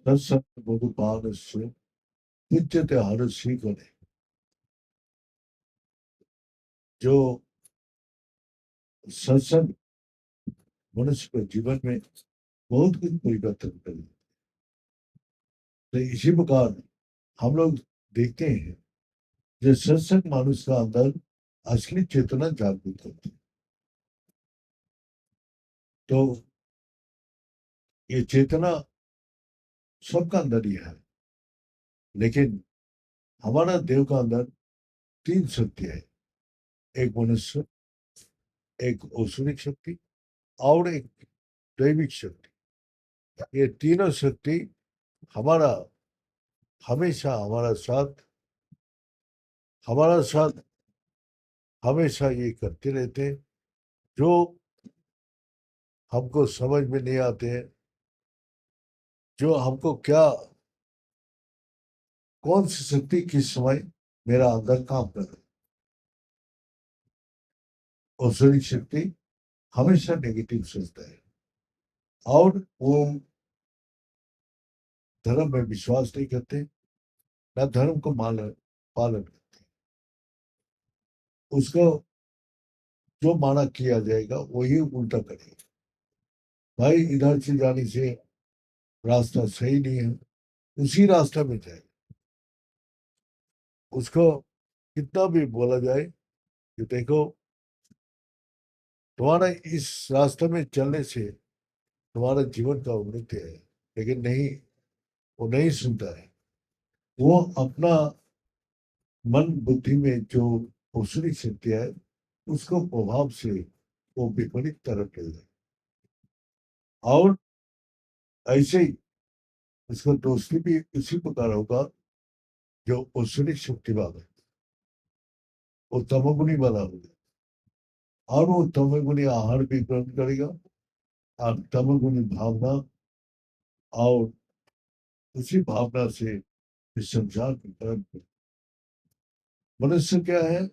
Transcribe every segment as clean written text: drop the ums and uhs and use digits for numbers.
सत्संग मधुपानस्य उच्यते हर्षीकरे। जो सत्संग मनुष्य के जीवन में बहुत कुछ परिवर्तन कर देता है। तो इसी प्रकार हम लोग देखते हैं जो सत्संग मनुष्य का अंदर असली चेतना जागृत होती है। तो ये चेतना सबका अंदर ही है, लेकिन हमारा देव का अंदर तीन शक्ति है। एक मनुष्य, एक औसुरिक शक्ति और एक दैविक शक्ति। ये तीनों शक्ति हमारा हमेशा हमारा साथ हमेशा ये करते रहते हैं। जो हमको समझ में नहीं आते हैं, जो हमको क्या कौन सी शक्ति किस समय मेरा अंदर काम कर रही है। औसुरिक शक्ति हमेशा नेगेटिव सोचता है और वो धर्म में विश्वास नहीं करते, ना धर्म को पालन करते। उसको जो माना किया जाएगा वही उल्टा करेगा। भाई इधर से जाने से रास्ता सही नहीं है, उसी रास्ता में जाए। उसको कितना भी बोला जाए कि देखो तुम्हारा इस रास्ते में चलने से तुम्हारा जीवन का उन्नति है, लेकिन नहीं, वो नहीं सुनता है। वो अपना मन बुद्धि में जो उसकी शक्ति है उसको प्रभाव से वो विपरीत तरफ ले जाए। और ऐसे ही इसका दोस्ती भी इसी प्रकार होगा। जो उसकी शक्ति वाला है वो तमोगुणी वाला होगा, और वो तमोगुणी आहार भी ग्रहण करेगा और तमोगुणी भावना, और उसी भावना से इस संसार में कर्म करेगा। मनुष्य क्या है?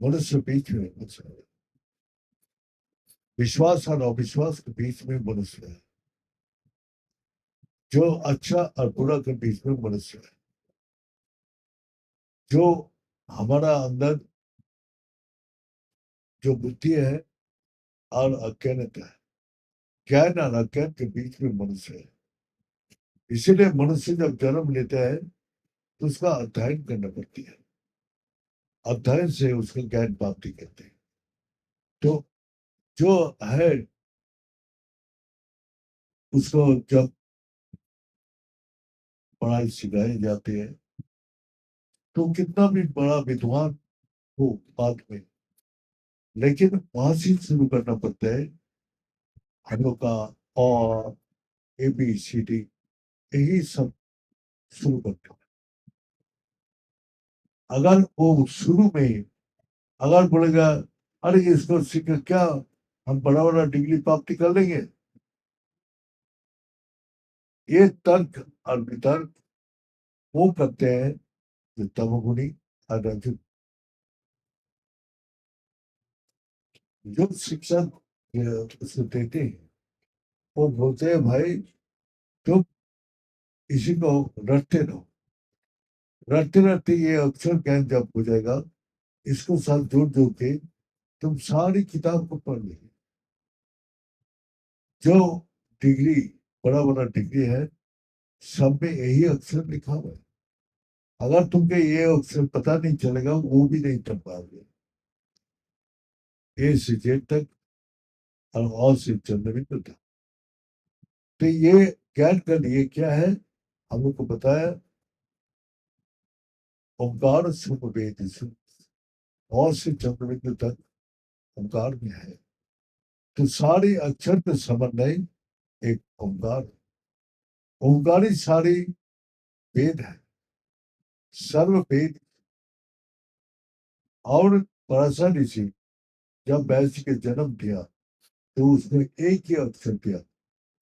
मनुष्य बीच में मनुष्य है। विश्वास और अविश्वास के बीच में मनुष्य है। जो अच्छा और बुरा के बीच में मनुष्य है। जो हमारा अंदर जो बुद्धि है और अज्ञानता है, ज्ञान और अज्ञान के बीच में मनुष्य है। इसीलिए मनुष्य जब जन्म लेता है तो उसका अध्ययन करना पड़ती है। अध्ययन से उसका ज्ञान प्राप्ति करते हैं। तो जो है उसको जब पढ़ाई सिखाई जाती है तो कितना भी बड़ा विद्वान हो बाद में, लेकिन वहां से शुरू करना पड़ता है। हम लोग का और ABCD यही सब शुरू करते हैं। अगर वो शुरू में अगर बोलेगा अरे इसको सीख क्या हम बड़ा बड़ा डिग्री प्राप्ति कर लेंगे, ये तर्क और वितर्क वो करते हैं जो तमोगुणी और रजो। जो शिक्षक उसको देते हैं वो बोलते हैं भाई तुम इसी को रटते रहो, रटते रटते ये अक्षर ज्ञान जब हो जाएगा, इसको साथ जोड़ जोड़ के तुम सारी किताब को पढ़ लेंगे। जो डिग्री बड़ा बड़ा डिग्री है सब में यही अक्षर लिखा हुआ है। अगर तुमको ये अक्षर पता नहीं चलेगा वो भी नहीं कर पाओगे। ए से जेड तक और से चंद्रबिंदु तक। तो ये ज्ञान का लिए क्या है? हम लोग को बताया ओंकार सुख वेद सुख, और से चंद्रबिंदु तक ओंकार में है। तो सारे अक्षर का समन्वय एक ओंकार। ओंकार ही सारी वेद है, सर्व वेद। और पराशर ऋषि जब वैश्य के जन्म दिया तो उसने एक ही अक्षर दिया,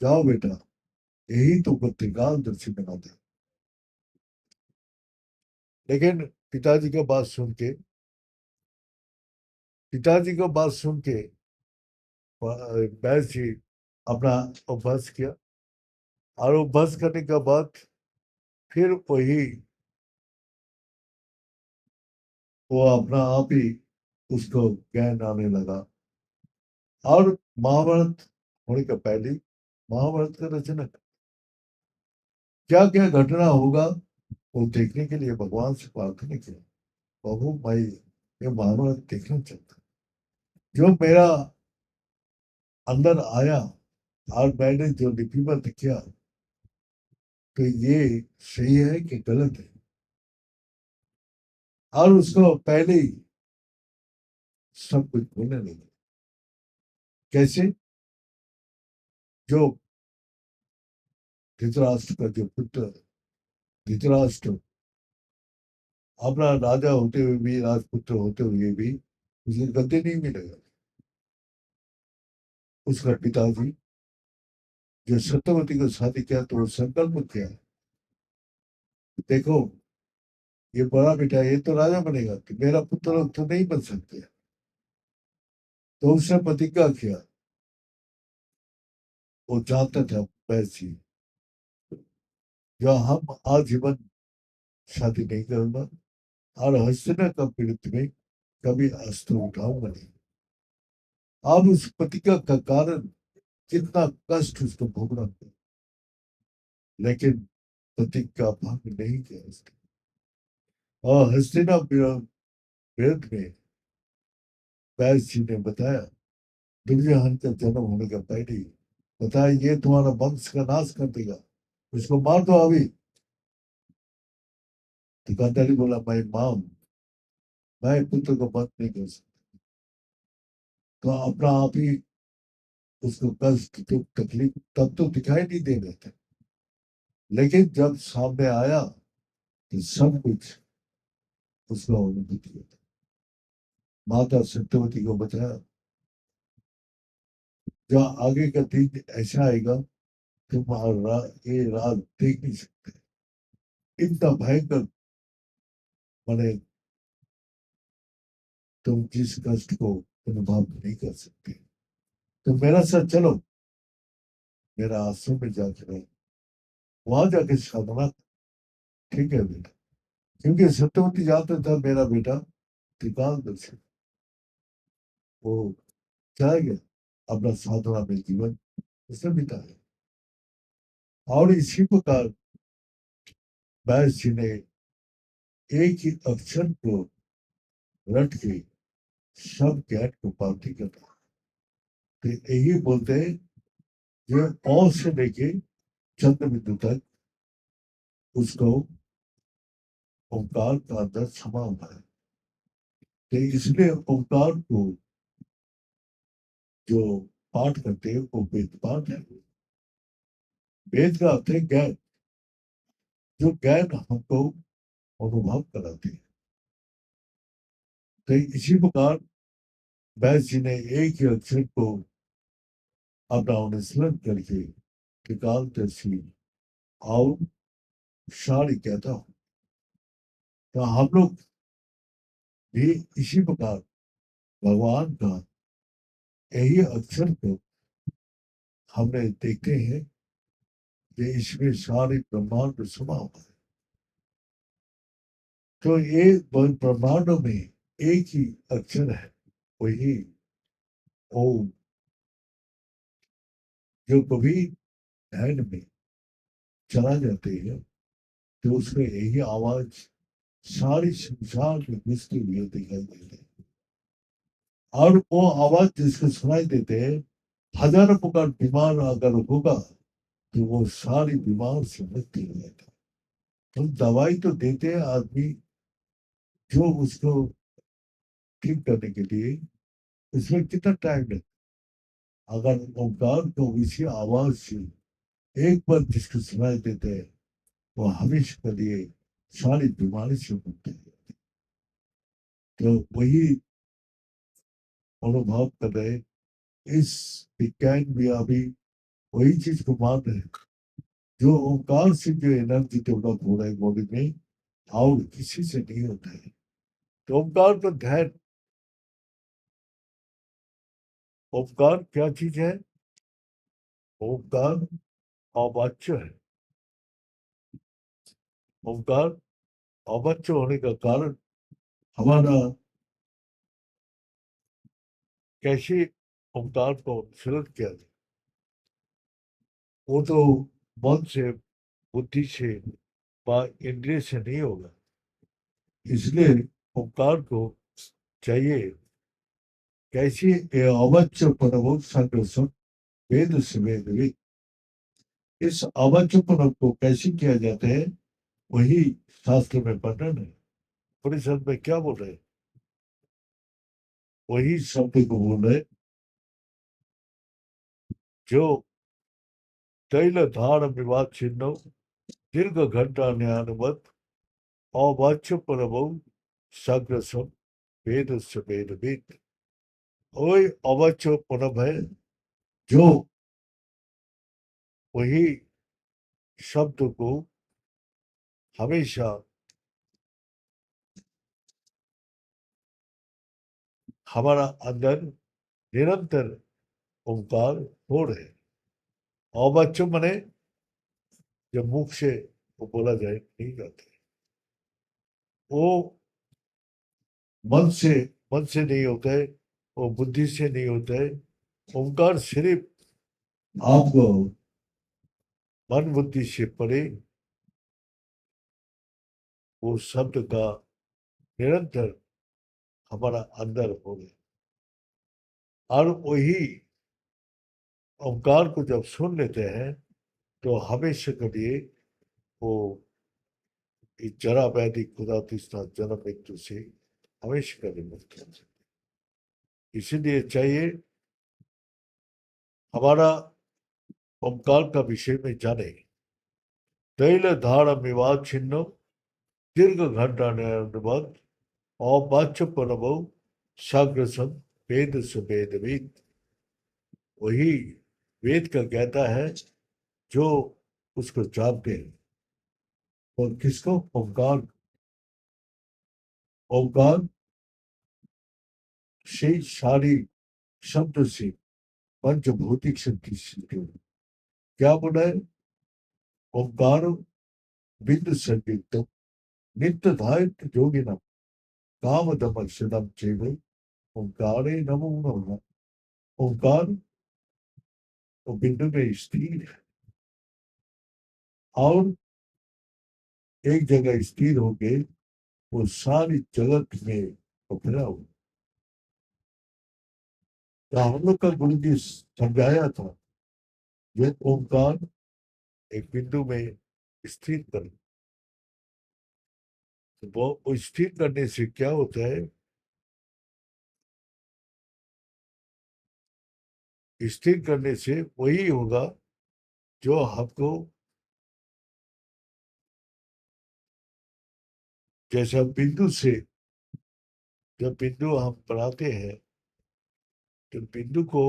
जाओ बेटा यही तो त्रिकालदर्शी बना दे। लेकिन पिताजी का बात सुन के पिताजी का बात सुन के वैश्य अपना अभ्यास किया और वो बस करने के बाद फिर वही वो अपना आप ही उसको ज्ञान आने लगा। और महाभारत होने का पहले महाभारत का रचना क्या क्या घटना होगा वो देखने के लिए भगवान से प्रार्थना किया, प्रभु मैं ये महाभारत देखना चाहता हूँ। जो मेरा अंदर आया और मैंने जो लिपिबद्ध किया तो ये सही है कि गलत है। और उसको पहले ही सब कुछ बोलने लगे। कैसे? जो धृतराष्ट्र का जो पुत्र धृतराष्ट्र अपना राजा होते हुए भी राजपुत्र होते हुए भी उसे गद्दी नहीं मिलेगा। उसका पिताजी जो सत्यवती को शादी किया तो वो संकल्प किया, देखो ये बड़ा बेटा ये तो राजा बनेगा कि मेरा पुत्र लोग तो नहीं बन सकते। तो उसने प्रतिज्ञा किया, वो चाहता था वैसी जो हम आजीवन शादी नहीं करूंगा और हस्तिना का विरुद्ध में कभी अस्त्र उठाऊंगा नहीं। अब उस प्रतिज्ञा का कारण कितना कष्ट उसको भोगना पड़ा, लेकिन प्रतिज्ञा भंग नहीं किया उसने। और हस्तिना विरुद्ध में व्यास जी ने बताया, दुर्योधन का जन्म होने का पहले ही बताया ये तुम्हारा वंश का नाश कर देगा, उसको मार दो अभी। तो गांधारी बोला मैं मां हूं, मैं पुत्र को बंद नहीं कर सकता। तो अपना आप ही उसको कष्ट दुख तकलीफ तब तो दिखाई नहीं दे रहे थे, लेकिन जब सामने आया तो सब कुछ उसका अनुभूति होता। माता सत्यवती को बताया जो आगे का दिन ऐसा आएगा तुम ये रात देख नहीं सकते, इतना भयंकर माने तुम जिस कष्ट को अनुभव नहीं कर सकते। तो मेरा साथ चलो, मेरा आश्रम में जाके रहो, वहां जाके साधना। ठीक है बेटा, क्योंकि सत्यवती जानता था मेरा बेटा त्रिकालदर्शी, वो चला गया अपना साधना में जीवन उसने बिताया। और इसी प्रकार बैस जी ने एक ही अक्षर को रट के सब ज्ञान को प्राप्ति करता। तो यही बोलते हैं जो औ से लेके चंद्र बिंदु तक उसको ओंकार का अंदर समा हुआ है। तो इसलिए ओंकार को जो पाठ करते हैं वो वेद पाठ है। वेद का अर्थ है ज्ञान, जो ज्ञान हमको अनुभव कराते हैं। तो इसी प्रकार व्यास जी ने एक ही अक्षर को अपना अनुसरण करके त्रिकालदर्शी और सारी कहता हूँ। तो हम लोग भी इसी प्रकार भगवान का यही अक्षर को हमने देखते हैं कि इसमें सारे ब्रह्मांड समा हुआ है। तो ये ब्रह्मांडों में एक ही अक्षर है, वही ओम। जो कभी ध्यान में चला जाते हैं तो उसमें यही आवाज सारी संसार में घुसते हुए दिखाई देते हैं। और वो आवाज जिसको सुनाई देते हैं, हजारों प्रकार बीमार अगर होगा तो वो सारी बीमार से मुक्ति हो जाता है। हम दवाई तो देते हैं आदमी जो उसको ठीक करने के लिए, उसमें कितना टाइम लगता है। अगर ओंकार को इसी आवाज से एक बार जिसको सुनाई देते हैं वो हमेशा के लिए सारी बीमारी से मुक्त है। तो वही अनुभव कर रहे, इस विज्ञान भी अभी वही चीज को मान रहे हैं। जो ओंकार से जो एनर्जी डेवलप हो रहा है बॉडी में और किसी से नहीं होता है। तो ओंकार तो ध्यान, ओंकार क्या चीज है? ओंकार अवाच्य है। ओंकार अवाच्य होने का कारण हमारा कैसे ओंकार को अनुसरण किया जाए, वो तो मन से, बुद्धि से व इंद्रिय से नहीं होगा। इसलिए ओंकार को चाहिए कैसी अवच्य परमो संग्रसम वेद से वेद भी। इस अवच्य परम को कैसे किया जाता है, वही शास्त्र में वर्णन है। परिषद में क्या बोल रहे हैं, वही शब्द को बोल रहे, जो तैल धार विवाद चिन्ह दीर्घ घंटा न्यानुवत अवाच्य परमो संग्रसम वेद से वेद वेद। वही अवाच्य परम है, जो वही शब्द को हमेशा हमारा अंदर निरंतर ओंकार हो रहे। अवाच्य मने जब मुख से वो बोला जाए नहीं जाते, वो मन से मन से नहीं होता है, वो बुद्धि से नहीं होता है। ओंकार सिर्फ आपको मन बुद्धि से परे वो शब्द का निरंतर हमारा अंदर हो गए। और वही ओंकार को जब सुन लेते हैं तो हमेशा के लिए वो इस जरा व्याधि खुदा तृष्णा जन्म मृत्यु से हमेशा के लिए मुक्त हो सकते। इसीलिए चाहिए हमारा ओंकार का विषय में जाने। तैल धार विवाद छिन्न दीर्घ घंटा न्यायवाद अवाच्य परमो साग्रसम वेद से वेद वेद। वही वेद का कहता है जो उसको जानते हैं। और किसको? ओंकार। ओंकार से सारी शब्द से पंचभौतिक शक्ति सिद्धि हुई। क्या बोला है? ओंकार बिंदु संयुक्त नित्य धायित जोगिनम काम दमर्शनम चेवे ओंकारे नमो नमः। ओंकार वो बिंदु में स्थिर है और एक जगह स्थिर होके वो सारी जगत में उभरा हुआ। तो हम लोग का गुरु जी समझाया था, जो ओंकार एक बिंदु में स्थिर कर, तो वो स्थिर करने से क्या होता है, स्थिर करने से वही होगा जो हमको, जैसे बिंदु से जब बिंदु हम बनाते हैं, तो बिंदु को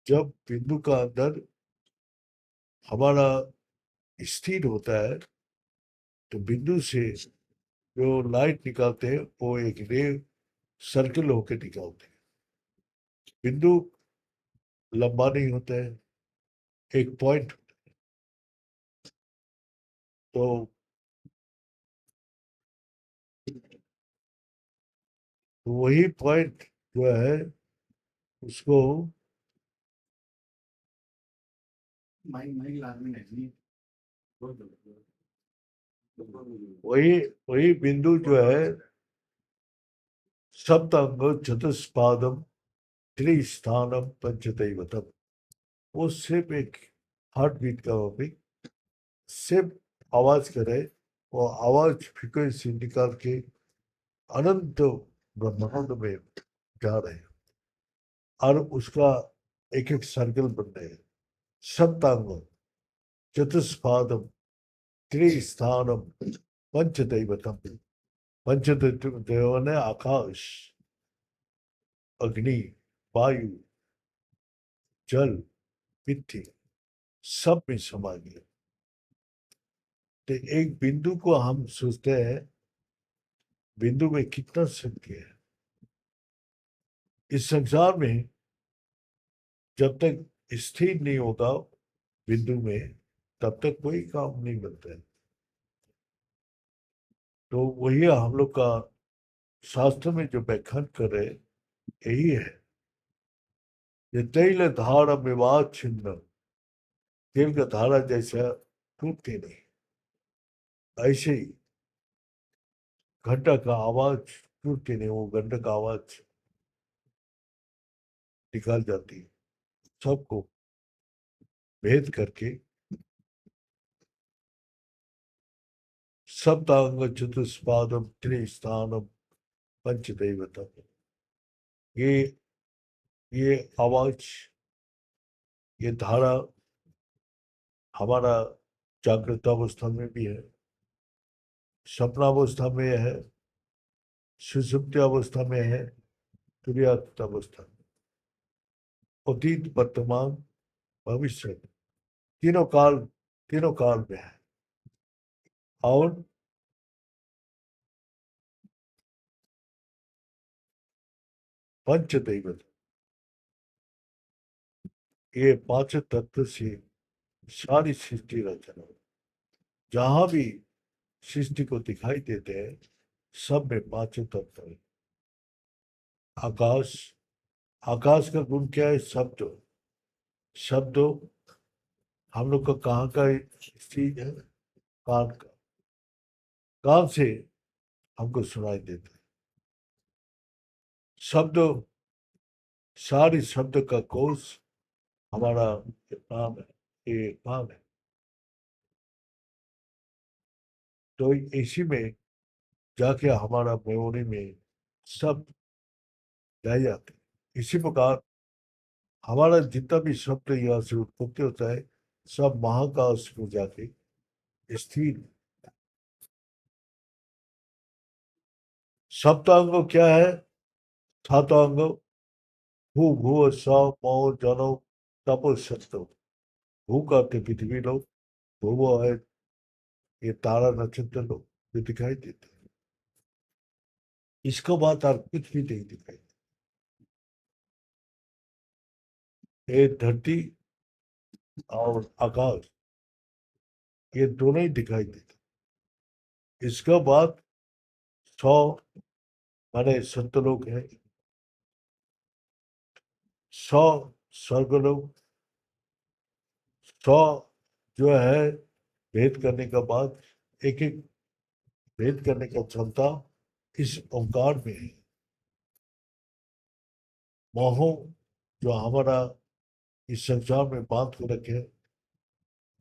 जब बिंदु का अंदर हमारा स्थिर होता है, तो बिंदु से जो लाइट निकालते हैं वो एक रे सर्कल होकर निकालते हैं। बिंदु लंबा नहीं होता है, एक पॉइंट। तो वही पॉइंट जो है उसको वही वही बिंदु जो है सप्तांग चतुष्पादम त्रिस्थानम पंचदैवतम, वो सिर्फ एक हार्ट बीट का भी सिर्फ आवाज करे, वो आवाज फ्रीक्वेंसी निकाल के अनंत ब्रह्मांड में जा रहे हैं और उसका एक एक सर्कल बन रहे हैं। सप्तांग चतुष्पादम त्रिस्थानम पंचदैवतम। पंचदेव ने आकाश, अग्नि, वायु, जल, पृथ्वी सब में समा गया। तो एक बिंदु को हम सोचते हैं बिंदु में कितना शक्ति है। इस संसार में जब तक स्थिर नहीं होगा बिंदु में, तब तक कोई काम नहीं बनता है। तो वही हम लोग का शास्त्र में जो व्याख्यान कर रहे हैं, यही है। ये तैल धार विवाद छिन्न, तेल का धारा जैसा टूटते नहीं, ऐसे ही घंटा का आवाज टूटते नहीं, वो घंटा का आवाज निकाल जाती है, सबको भेद करके। सप्तांग चतुष्पादम त्रिस्थानम पंचदैवतम, ये ये आवाज, ये धारा हमारा जागृत अवस्था में भी है, स्वप्नावस्था में है, सुषुप्ति अवस्था में है, तुर्यात अवस्था में, अतीत वर्तमान भविष्य, तीनों काल में है। और पंचदैवत, ये पांच तत्व से सारी सृष्टि रचना, जहां भी सृष्टि को दिखाई देते हैं, सब में पांचों तत्व है। आकाश, आकाश का गुण क्या है? शब्द। शब्द हम लोग का कहाँ का चीज है? कान का। कान से हमको सुनाई देता है शब्द। सारी शब्द का कोश हमारा नाम है, ये कान है। तो इसी में जाके हमारा मेमोरी में सब रह जाते हैं। इसी प्रकार हमारा जितना भी शब्द यहाँ से उत्पत्ति होता है, सब महाकाश में जाके स्थिर। सप्तांग क्या है? सातांग भू भू स मो जनो तपो सत्तो। भू का अर्थ पृथ्वी लोग, भू है ये तारा नक्षत्र लोग जो दिखाई देते हैं। इसके बाद और कुछ भी नहीं दिखाई देता। ये धरती और आकाश, ये दोनों ही दिखाई देते। इसके बाद 100 माने सत्यलोक है, 100 स्वर्गलोक, 100 जो है भेद करने का बाद, एक एक भेद करने का क्षमता इस ओंकार में है। मोह जो हमारा इस संसार में बांध को रखे,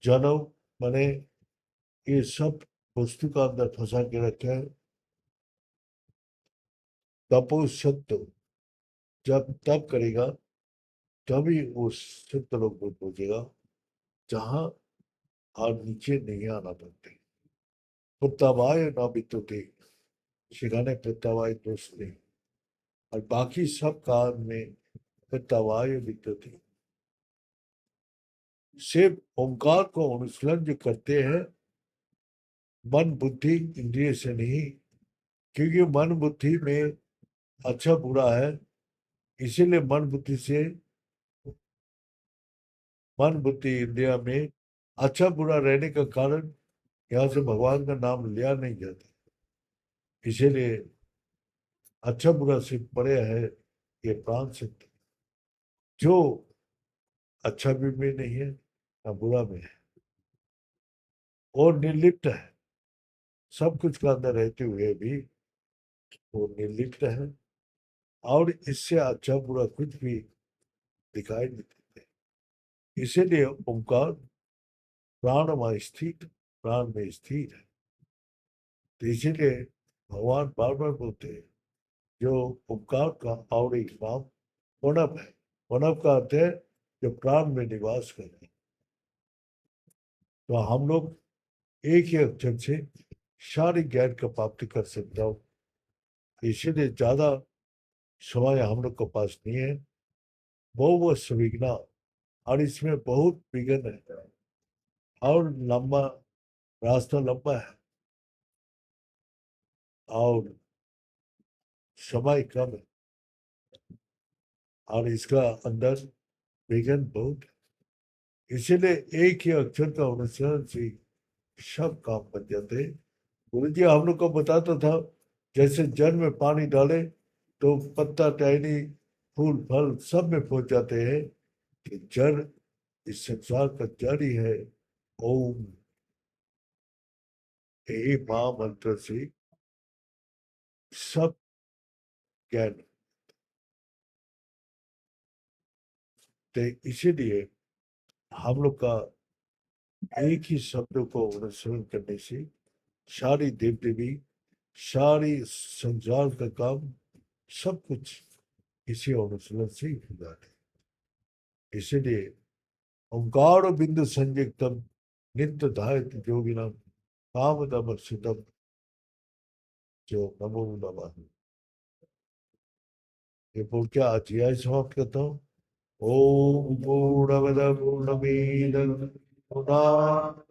जन्म माने ये सब वस्तु का अंदर फंसा के रखा है। तपो सत्य, जब तप करेगा तभी वो सत्य लोग को पहुंचेगा, जहां और नीचे नहीं आना पड़ते। प्रत्यवाय ना विद्युते, सिखाने प्रत्यवाय दोष नहीं, और बाकी सब काम में प्रत्यवाय विद्युते। सिर्फ ओंकार को अनुशीलन जो करते हैं, मन बुद्धि इंद्रिय से नहीं, क्योंकि मन बुद्धि में अच्छा बुरा है। इसीलिए मन बुद्धि इंद्रिया में अच्छा बुरा रहने का कारण यहाँ से भगवान का नाम लिया नहीं जाता। इसीलिए अच्छा बुरा से परे है ये प्राण शक्ति, जो अच्छा भी में नहीं है ना बुरा में है, और निर्लिप्त है। सब कुछ का अंदर रहते हुए भी वो निर्लिप्त है, और इससे अच्छा बुरा कुछ भी दिखाई नहीं देते। इसीलिए ओंकार प्राण में स्थित, प्राण में स्थिर है। तो इसीलिए भगवान बार बार बोलते हैं, जो ओंकार का और एक नाम प्रणव है। प्रणव का अर्थ है जो प्राण में निवास करे। तो हम लोग एक ही अक्षर से सारी ज्ञान का प्राप्ति कर सकता हूँ। इसीलिए ज्यादा समय हम लोग के पास नहीं है। वो सुविघ्ना, और इसमें बहुत विघ्न है, और लंबा रास्ता लंबा है, और समय कम है, और इसका अंदर विघ्न बहुत है। इसीलिए एक ही अक्षर का अनुसरण से सब काम बन जाते हैं। गुरु जी हम लोग को बताता था, जैसे जल में पानी डाले तो पत्ता टहनी फूल फल सब में पहुंच जाते हैं, कि जड़ इस संसार का जड़ ही है ओम। यही महामंत्र से सब ज्ञान। तो इसीलिए हम लोग का एक ही शब्द को अनुसरण करने से सारी देव देवी, सारी संसार का काम, सब कुछ इसी अनुसरण से ही होता है। इसीलिए ओंकार बिंदु संयुक्तम नित्य धायत योगिनम कामदम सुतम जो नमो नमः। ये बोल के अध्याय समाप्त करता हूँ। ओम पूर्णमद पूर्णमेद पूर्णात्